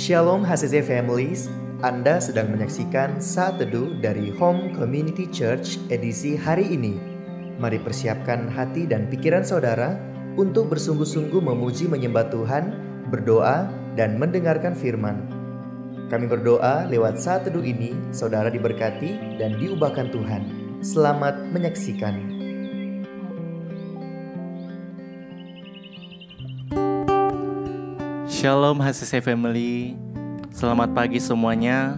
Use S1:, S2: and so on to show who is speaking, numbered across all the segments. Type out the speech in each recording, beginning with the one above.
S1: Shalom HCC Families, Anda sedang menyaksikan Saat Teduh dari Home Community Church edisi hari ini. Mari persiapkan hati dan pikiran saudara untuk bersungguh-sungguh memuji menyembah Tuhan, berdoa, dan mendengarkan firman. Kami berdoa lewat Saat Teduh ini, saudara diberkati dan diubahkan Tuhan. Selamat menyaksikan.
S2: Shalom HCC Family, selamat pagi semuanya.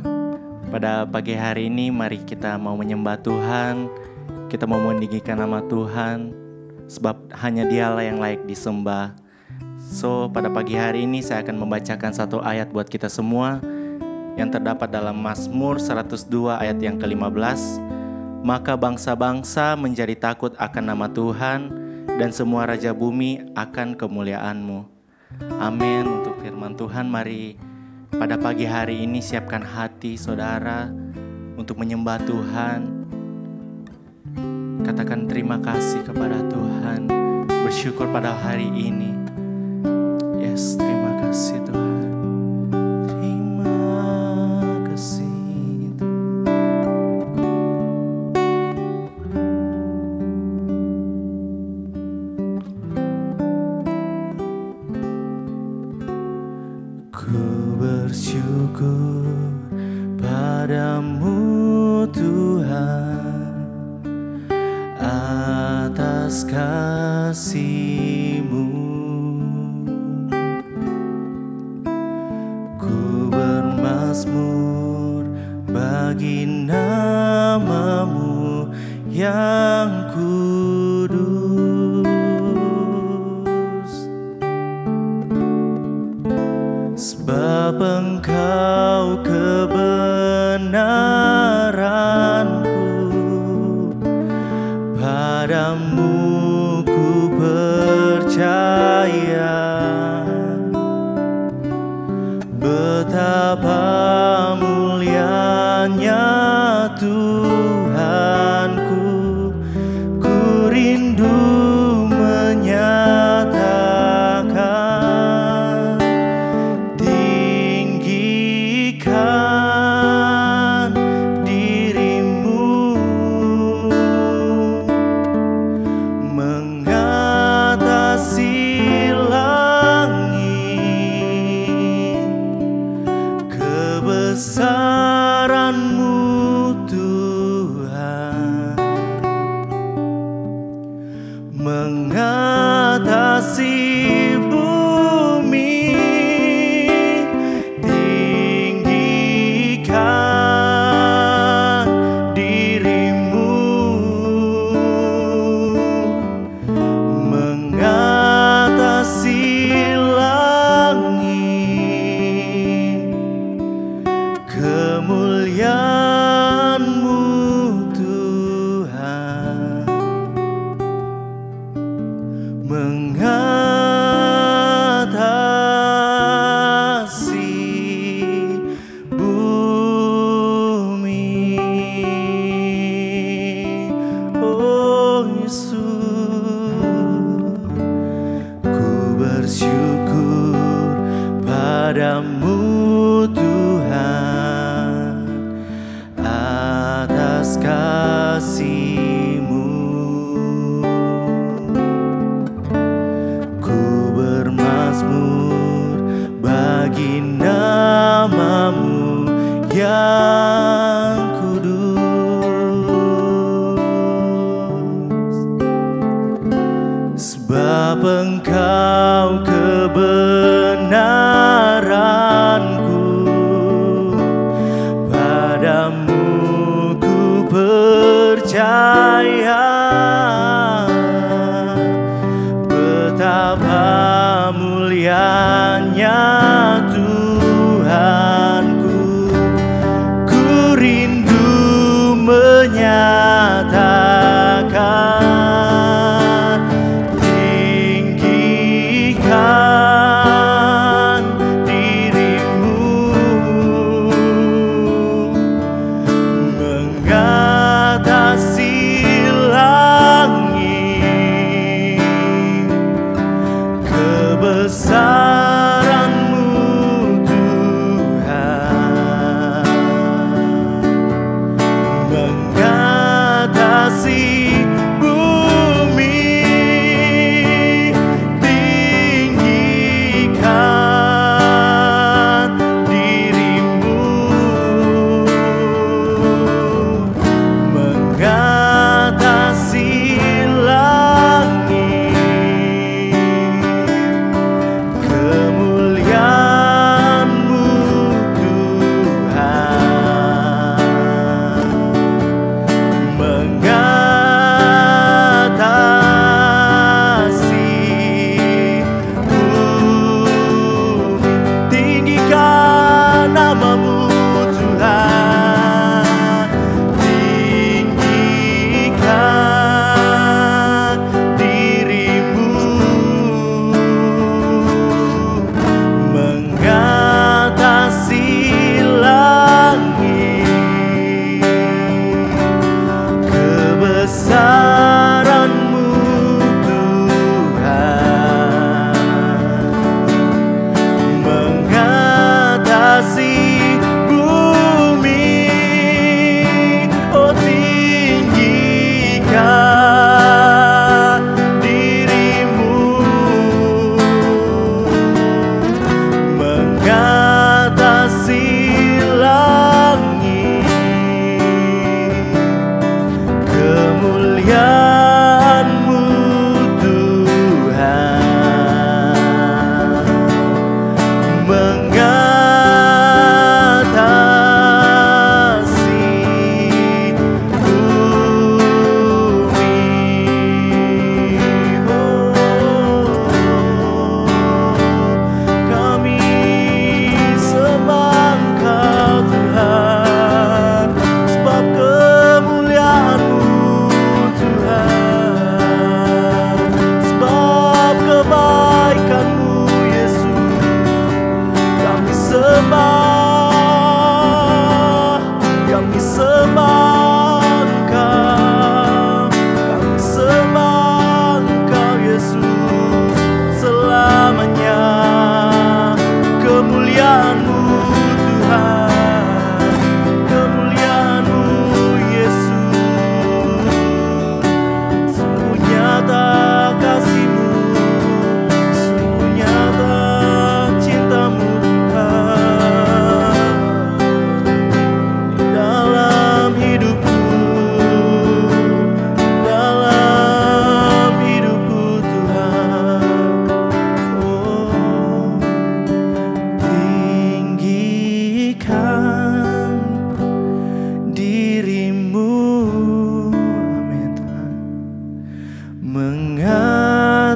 S2: Pada pagi hari ini mari kita mau menyembah Tuhan. Kita mau meninggikan nama Tuhan, sebab hanya Dialah yang layak disembah. So pada pagi hari ini saya akan membacakan satu ayat buat kita semua yang terdapat dalam Mazmur 102 ayat yang ke-15. Maka bangsa-bangsa menjadi takut akan nama Tuhan, dan semua raja bumi akan kemuliaan-Mu. Amin. Untuk firman Tuhan, mari pada pagi hari ini siapkan hati saudara untuk menyembah Tuhan. Katakan terima kasih kepada Tuhan, bersyukur pada hari ini. Yes, terima kasih Tuhan. Terima kasih bersyukur padamu Tuhan atas kasih-Mu. Ku bermazmur bagi nama-Mu yang kudus, sebab Engkau kebenaranku, padamu ku percaya. Betapa mulianya Tuhanku, ku rindu menyatakan dirimu mengatasi langit, kebesaran-Mu Tuhan mengatasi bumi. Tinggikan dirimu mengatasi langit, kemuliaan-Mu Tuhan mengatasi bumi. Oh Yesus, ku bersyukur padamu Tuhan atas kasih-Mu. Ku bermazmur bagi nama-Mu yang kudus, sebab Engkau kebenaranku, padamu ku percaya. Betapa mulianya Tuhanku, ku rindu menyatakan tinggikan dirimu mengatasi langit, kebesaran-Mu Tuhan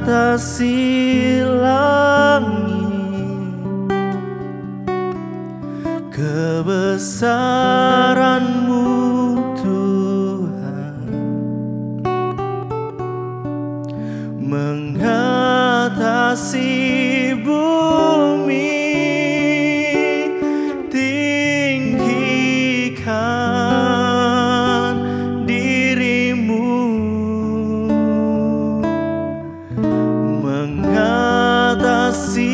S2: mengatasi langit, kebesaran-Mu Tuhan, mengatasi bumi, tinggikan diri-Mu, mengatasi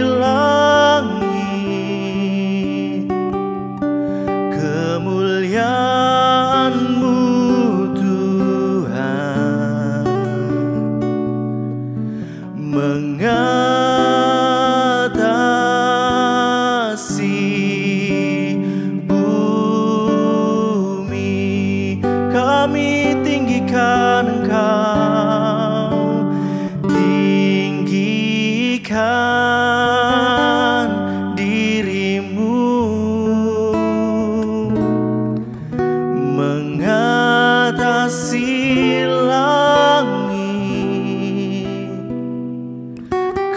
S2: langit, kemuliaan-Mu Tuhan, mengatasi bumi. Kami tinggikan Engkau, tinggikan diri-Mu, mengatasi langit,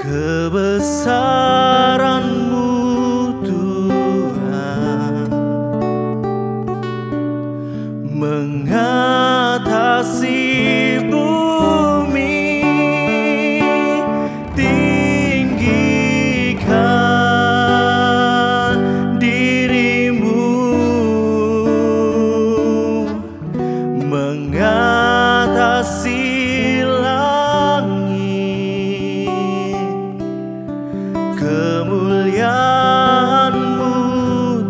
S2: kebesaran-Mu Tuhan, mengatasi bumi, tinggikan diri-Mu, mengatasi langit, kemuliaan-Mu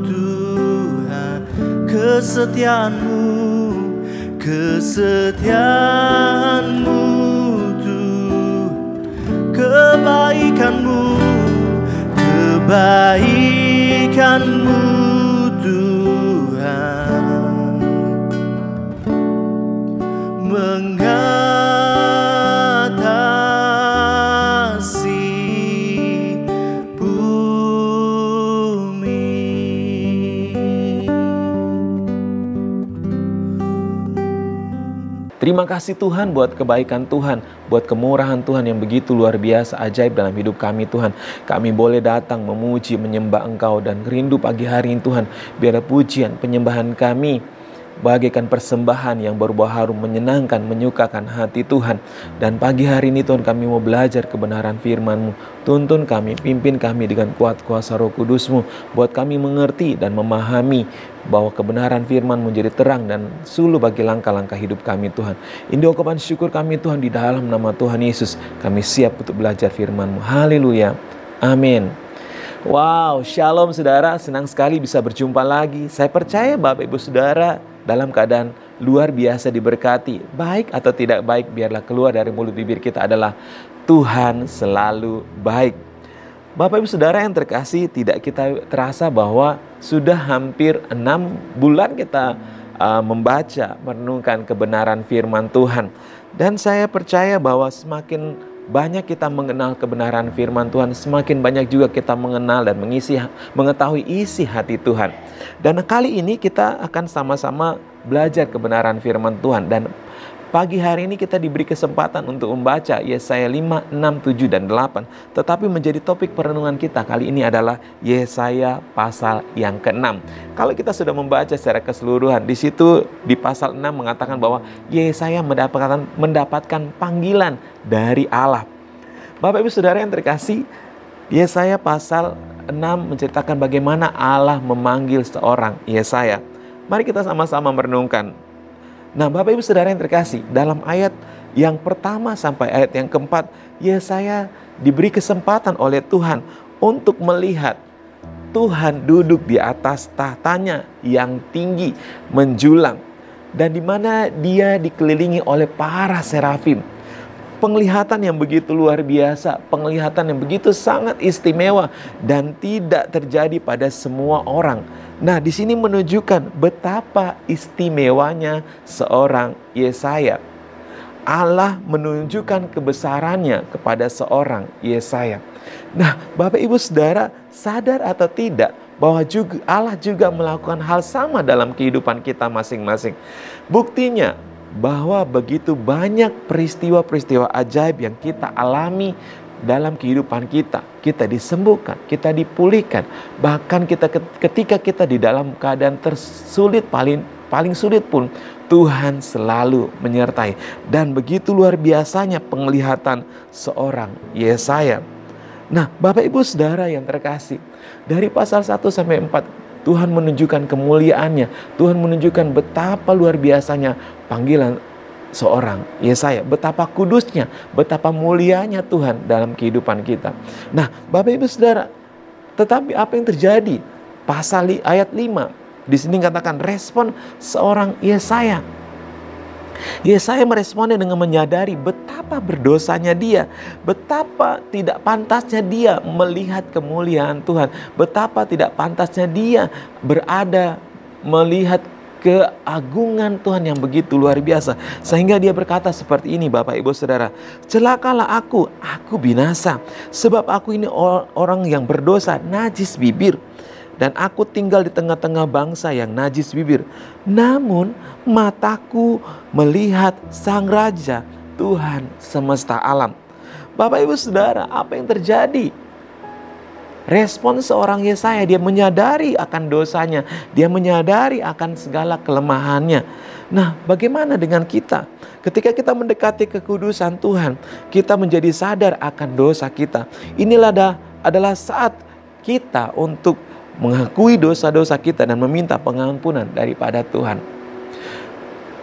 S2: Tuhan, kesetiaan-Mu, kesetiaan-Mu Tuhan, kebaikan-Mu, kebaikan-Mu Tuhan, mengatasi bumi.
S3: Terima kasih Tuhan buat kebaikan Tuhan, buat kemurahan Tuhan yang begitu luar biasa, ajaib dalam hidup kami Tuhan. Kami boleh datang memuji, menyembah Engkau, dan rindu pagi hari ini Tuhan, biar pujian, penyembahan kami bagaikan persembahan yang berbau harum, menyenangkan, menyukakan hati Tuhan. Dan pagi hari ini Tuhan, kami mau belajar kebenaran firman-Mu. Tuntun kami, pimpin kami dengan kuat kuasa Roh Kudus-Mu, buat kami mengerti dan memahami bahwa kebenaran firman menjadi terang dan suluh bagi langkah-langkah hidup kami Tuhan. Ini ungkapan syukur kami Tuhan, di dalam nama Tuhan Yesus kami siap untuk belajar firman-Mu. Haleluya, amin. Wow, shalom saudara, senang sekali bisa berjumpa lagi. Saya percaya Bapak Ibu Saudara dalam keadaan luar biasa diberkati. Baik atau tidak baik, biarlah keluar dari mulut bibir kita adalah Tuhan selalu baik. Bapak Ibu Saudara yang terkasih, tidak kita terasa bahwa sudah hampir 6 bulan kita membaca, merenungkan kebenaran firman Tuhan. Dan saya percaya bahwa semakin banyak kita mengenal kebenaran firman Tuhan, semakin banyak juga kita mengenal dan mengetahui isi hati Tuhan. Dan kali ini kita akan sama-sama belajar kebenaran firman Tuhan. Dan pagi hari ini kita diberi kesempatan untuk membaca Yesaya 5, 6, 7, dan 8. Tetapi menjadi topik perenungan kita kali ini adalah Yesaya pasal yang ke-6. Kalau kita sudah membaca secara keseluruhan, di situ di pasal 6 mengatakan bahwa Yesaya mendapatkan panggilan dari Allah. Bapak Ibu Saudara yang terkasih, Yesaya pasal 6 menceritakan bagaimana Allah memanggil seorang Yesaya. Mari kita sama-sama merenungkan. Nah, Bapak Ibu Saudara yang terkasih, dalam ayat yang pertama sampai ayat yang keempat, Yesaya diberi kesempatan oleh Tuhan untuk melihat Tuhan duduk di atas tahtanya yang tinggi, menjulang, dan di mana Dia dikelilingi oleh para serafim. Penglihatan yang begitu luar biasa, penglihatan yang begitu sangat istimewa dan tidak terjadi pada semua orang. Nah, di sini menunjukkan betapa istimewanya seorang Yesaya. Allah menunjukkan kebesarannya kepada seorang Yesaya. Nah, Bapak Ibu Saudara, sadar atau tidak bahwa Allah juga melakukan hal sama dalam kehidupan kita masing-masing. Buktinya, bahwa begitu banyak peristiwa-peristiwa ajaib yang kita alami dalam kehidupan kita. Kita disembuhkan, kita dipulihkan. Bahkan ketika kita di dalam keadaan tersulit, paling sulit pun, Tuhan selalu menyertai. Dan begitu luar biasanya penglihatan seorang Yesaya. Nah, Bapak Ibu Saudara yang terkasih, dari pasal 1 sampai 4, Tuhan menunjukkan kemuliaannya. Tuhan menunjukkan betapa luar biasanya panggilan seorang Yesaya. Betapa kudusnya, betapa mulianya Tuhan dalam kehidupan kita. Nah, Bapak Ibu Saudara, tetapi apa yang terjadi? Pasal ayat 5. Di sini katakan respon seorang Yesaya. Yesaya meresponnya dengan menyadari betapa berdosanya dia, betapa tidak pantasnya dia melihat kemuliaan Tuhan, betapa tidak pantasnya dia berada melihat keagungan Tuhan yang begitu luar biasa. Sehingga dia berkata seperti ini, Bapak Ibu Saudara, celakalah aku binasa, sebab aku ini orang yang berdosa, najis bibir. Dan aku tinggal di tengah-tengah bangsa yang najis bibir. Namun mataku melihat Sang Raja, Tuhan semesta alam. Bapak Ibu Saudara, apa yang terjadi? Respon seorang Yesaya, dia menyadari akan dosanya. Dia menyadari akan segala kelemahannya. Nah, bagaimana dengan kita? Ketika kita mendekati kekudusan Tuhan, kita menjadi sadar akan dosa kita. Inilah adalah saat kita untuk mengakui dosa-dosa kita dan meminta pengampunan daripada Tuhan.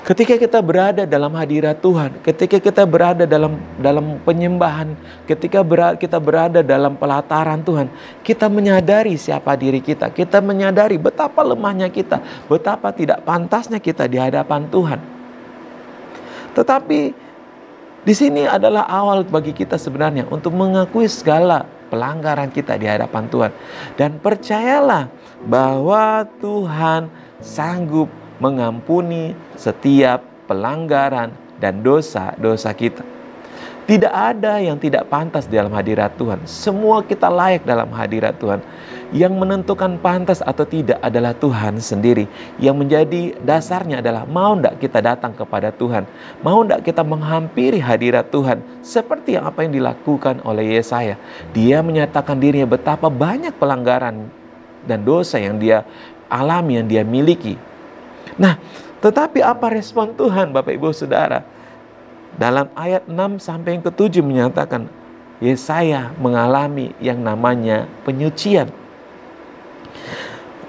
S3: Ketika kita berada dalam hadirat Tuhan, ketika kita berada dalam penyembahan, ketika kita berada dalam pelataran Tuhan, kita menyadari siapa diri kita. Kita menyadari betapa lemahnya kita, betapa tidak pantasnya kita di hadapan Tuhan. Tetapi di sini adalah awal bagi kita sebenarnya untuk mengakui segala pelanggaran kita di hadapan Tuhan. Dan percayalah bahwa Tuhan sanggup mengampuni setiap pelanggaran dan dosa-dosa kita. Tidak ada yang tidak pantas dalam hadirat Tuhan. Semua kita layak dalam hadirat Tuhan. Yang menentukan pantas atau tidak adalah Tuhan sendiri. Yang menjadi dasarnya adalah mau tidak kita datang kepada Tuhan. Mau tidak kita menghampiri hadirat Tuhan. Seperti apa yang dilakukan oleh Yesaya. Dia menyatakan dirinya betapa banyak pelanggaran dan dosa yang dia alami, yang dia miliki. Nah, tetapi apa respon Tuhan, Bapak Ibu Saudara? Dalam ayat 6 sampai yang ke-7 menyatakan Yesaya mengalami yang namanya penyucian.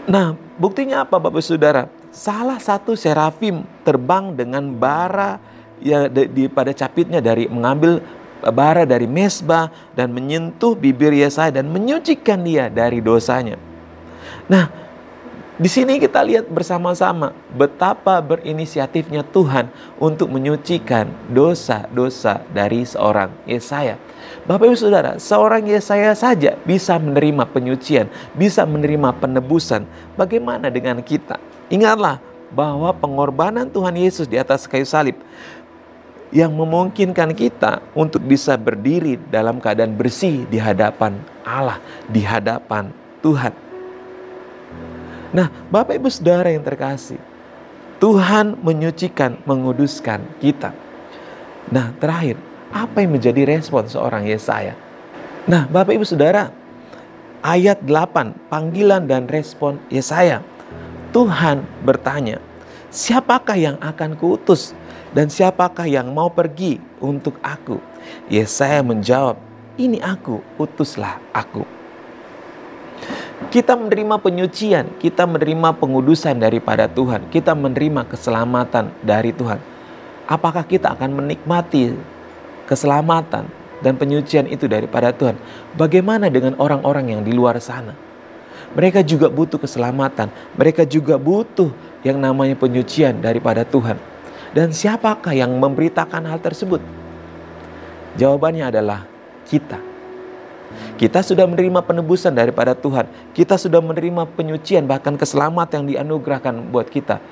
S3: Nah, buktinya apa, Bapak Saudara? Salah satu serafim terbang dengan bara ya pada capitnya, mengambil bara dari mezbah dan menyentuh bibir Yesaya dan menyucikan dia dari dosanya. Nah, di sini kita lihat bersama-sama betapa berinisiatifnya Tuhan untuk menyucikan dosa-dosa dari seorang Yesaya. Bapak Ibu Saudara, seorang Yesaya saja bisa menerima penyucian, bisa menerima penebusan. Bagaimana dengan kita? Ingatlah bahwa pengorbanan Tuhan Yesus di atas kayu salib yang memungkinkan kita untuk bisa berdiri dalam keadaan bersih di hadapan Allah, di hadapan Tuhan. Nah, Bapak Ibu Saudara yang terkasih, Tuhan menyucikan, menguduskan kita. Nah, terakhir, apa yang menjadi respon seorang Yesaya? Nah, Bapak Ibu Saudara, ayat 8, panggilan dan respon Yesaya. Tuhan bertanya, siapakah yang akan kuutus dan siapakah yang mau pergi untuk aku? Yesaya menjawab, ini aku, utuslah aku. Kita menerima penyucian, kita menerima pengudusan daripada Tuhan, kita menerima keselamatan dari Tuhan. Apakah kita akan menikmati keselamatan dan penyucian itu daripada Tuhan? Bagaimana dengan orang-orang yang di luar sana? Mereka juga butuh keselamatan, mereka juga butuh yang namanya penyucian daripada Tuhan. Dan siapakah yang memberitakan hal tersebut? Jawabannya adalah kita. Kita sudah menerima penebusan daripada Tuhan. Kita sudah menerima penyucian, bahkan keselamatan yang dianugerahkan buat kita.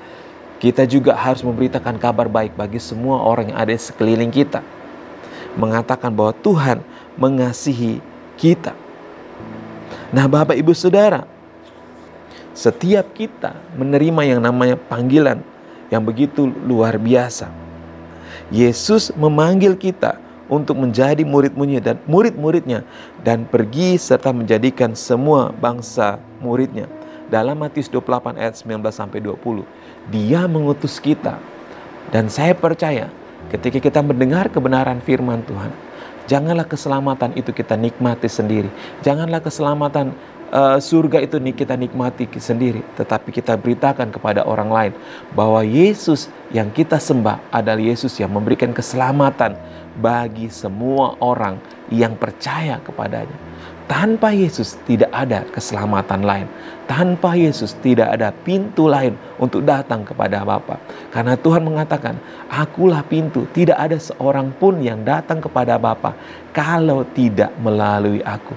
S3: Kita juga harus memberitakan kabar baik bagi semua orang yang ada di sekeliling kita. Mengatakan bahwa Tuhan mengasihi kita. Nah, Bapak Ibu Saudara, setiap kita menerima yang namanya panggilan yang begitu luar biasa. Yesus memanggil kita untuk menjadi murid-muridnya dan pergi serta menjadikan semua bangsa muridnya. Dalam Matius 28 ayat 19-20, Dia mengutus kita. Dan saya percaya ketika kita mendengar kebenaran firman Tuhan, janganlah keselamatan itu kita nikmati sendiri. Janganlah keselamatan surga itu kita nikmati sendiri, tetapi kita beritakan kepada orang lain bahwa Yesus yang kita sembah adalah Yesus yang memberikan keselamatan bagi semua orang yang percaya kepadanya. Tanpa Yesus tidak ada keselamatan lain. Tanpa Yesus tidak ada pintu lain untuk datang kepada Bapa. Karena Tuhan mengatakan, akulah pintu, tidak ada seorang pun yang datang kepada Bapa kalau tidak melalui aku.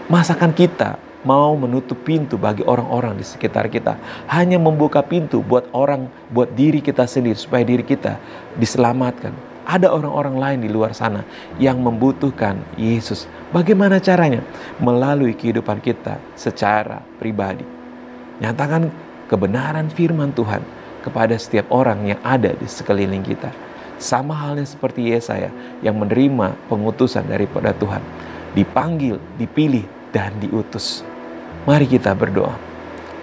S3: Masakan kita mau menutup pintu bagi orang-orang di sekitar kita, hanya membuka pintu buat diri kita sendiri supaya diri kita diselamatkan. Ada orang-orang lain di luar sana yang membutuhkan Yesus. Bagaimana caranya? Melalui kehidupan kita secara pribadi. Nyatakan kebenaran firman Tuhan kepada setiap orang yang ada di sekeliling kita. Sama halnya seperti Yesaya yang menerima pengutusan daripada Tuhan. Dipanggil, dipilih, dan diutus. Mari kita berdoa.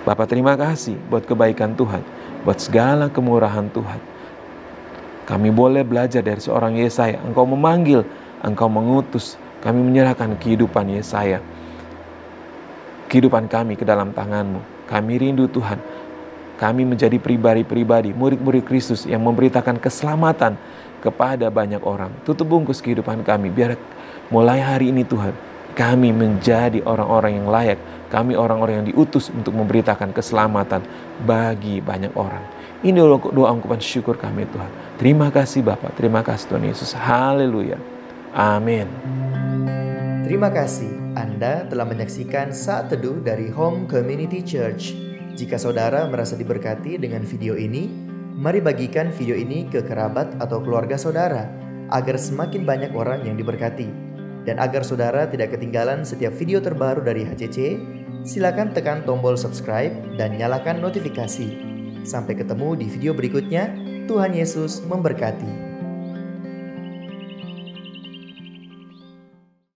S3: Bapa, terima kasih buat kebaikan Tuhan, buat segala kemurahan Tuhan. Kami boleh belajar dari seorang Yesaya. Engkau memanggil, Engkau mengutus. Kami menyerahkan kehidupan Yesaya, kehidupan kami ke dalam tangan-Mu. Kami rindu Tuhan, kami menjadi pribadi-pribadi, murid-murid Kristus yang memberitakan keselamatan kepada banyak orang. Tutup bungkus kehidupan kami, biar mulai hari ini Tuhan, kami menjadi orang-orang yang layak. Kami orang-orang yang diutus untuk memberitakan keselamatan bagi banyak orang. Ini doa ungkapan syukur kami Tuhan. Terima kasih Bapa, terima kasih Tuhan Yesus. Haleluya. Amin.
S1: Terima kasih Anda telah menyaksikan Saat Teduh dari Home Community Church. Jika saudara merasa diberkati dengan video ini, mari bagikan video ini ke kerabat atau keluarga saudara, agar semakin banyak orang yang diberkati. Dan agar saudara tidak ketinggalan setiap video terbaru dari HCC, silakan tekan tombol subscribe dan nyalakan notifikasi. Sampai ketemu di video berikutnya. Tuhan Yesus memberkati.